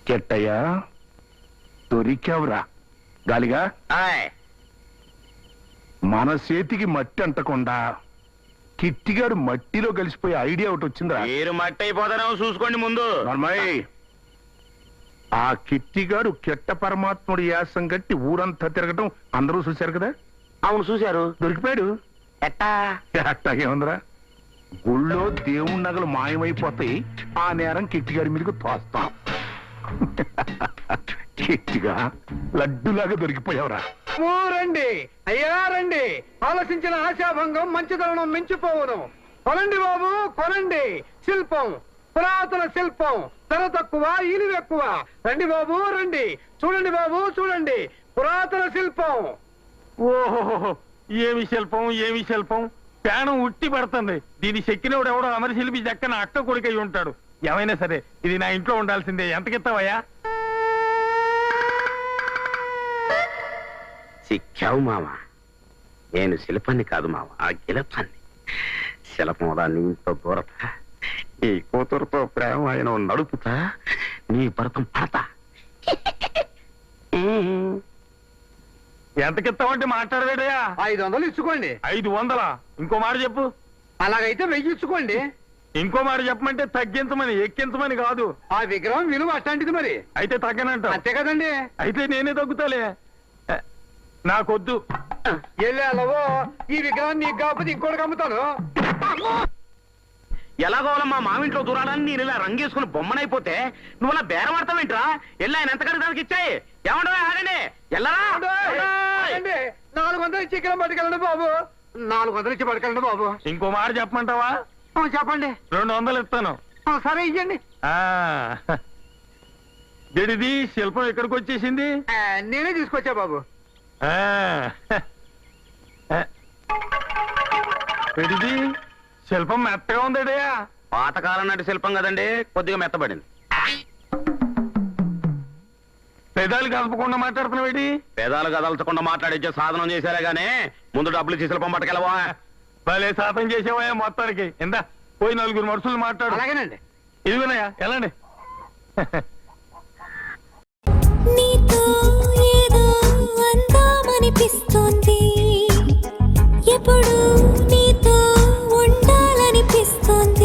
కెట్టయ్యా దొరికావురా గాలిగా. మన చేతికి మట్టి అంటకుండా కిట్టిగాడు మట్టిలో కలిసిపోయే ఐడియా ఒకటి వచ్చిందా? మీరు మట్టి అయిపోతారేమో చూసుకోండి ముందు. ఆ కిట్టిగాడు కెట్ట పరమాత్ముడు యాసం కట్టి ఊరంతా తిరగటం అందరూ చూశారు కదా. అవును చూశారు. దొరికిపోయాడు. ఎట్టా? ఎట్టాగేముందిరా, గుళ్ళో దేవుడి నగలు మాయమైపోతాయి. ఆ నేరం కిట్టిగాడి మీదకి తోస్తాం. కిట్టిగా లడ్డులాగా దొరికిపోయావురా. రండి అయ్యా రండి. ఆలోచించిన ఆశాభంగం మంచితనం మించిపోవును. కొనండి బాబు కొనండి. శిల్పం, పురాతన శిల్పం, ధర తక్కువ ఇలువ ఎక్కువ. రండి బాబు రండి. చూడండి బాబు చూడండి, పురాతన శిల్పం. ఓహో, ఏమి శిల్పం ఏమి శిల్పం. ప్రాణం ఉట్టి పడుతుంది. దీని చెక్కినోడు ఎవడో అమరి శిల్పి జక్కన అక్క కొడుకై ఉంటాడు. ఏమైనా సరే ఇది నా ఇంట్లో ఉండాల్సిందే. ఎంతకిస్తావయ్యా? సిక్కావు మామ. నేను శిల్పాన్ని కాదు మామ, ఆ గిలపాన్ని. శిల్పం దాన్ని ఇంట్లో దూరతా, నీ కూతురుతో ప్రేమ ఆయన నడుపుతా, నీ భరతం పడతా. ఎంతకిస్తావంటే మాట్లాడవేడయా? 500 ఇచ్చుకోండి. 500? ఇంకో మాట చెప్పు. అలాగైతే 1000 ఇచ్చుకోండి. ఇంకో మాట చెప్పమంటే తగ్గించమని, ఎక్కించమని కాదు. ఆ విగ్రహం విలువ అట్లాంటిది మరి. అయితే తగ్గనంట. అంతే కదండి. అయితే నేనే తగ్గుతాలే. నాకొద్దు. వెళ్ళాలవో ఈ విగ్రహం నీకు కాకపోతే ఇంకోటికి అమ్ముతాను. ఎలాగోవాలమ్మా మామింట్లో దూరాలని నేను ఇలా రంగేసుకుని బొమ్మనైపోతే నువ్వు అలా బేరం ఆడతావేంట్రా? వెళ్ళి ఆయన ఎంత కడతానికి ఇచ్చాయి. ఏమంటావా? ఆగండి. ఎల్లరా 400 ఇచ్చి ఇక్కడ పట్టుకెళ్ళండి బాబు. 400 ఇచ్చి పట్టుకెళ్ళండి బాబు. ఇంకో మాట చెప్పమంటావా? చెప్పండి. 200 ఇస్తాను. సరే ఇవ్వండి. గడిది శిల్పం ఎక్కడికి వచ్చేసింది? నేనే తీసుకొచ్చా బాబు. గడిది శిల్పం మెత్తగా ఉందడయా? పాతకాలం నాటి శిల్పం కదండి, కొద్దిగా మెత్తబడింది. పెదాలు కలపకుండా మాట్లాడుతున్నావేటి? పేదాలు కదల్చకుండా మాట్లాడించే సాధనం చేశారే గానీ ముందు డబ్బులు ఇచ్చి శిల్పం పట్టుకెళ్ళవా. భలే శాతం చేసేవా మొత్తానికి. ఇందా పోయి 4 మనుషులు మాట్లాడు. అలాగేనండి. ఇదిగోనయ్యా వెళ్ళండి. నీతో ఏదో అందామనిపిస్తోంది, ఎప్పుడు నీతో ఉండాలనిపిస్తోంది.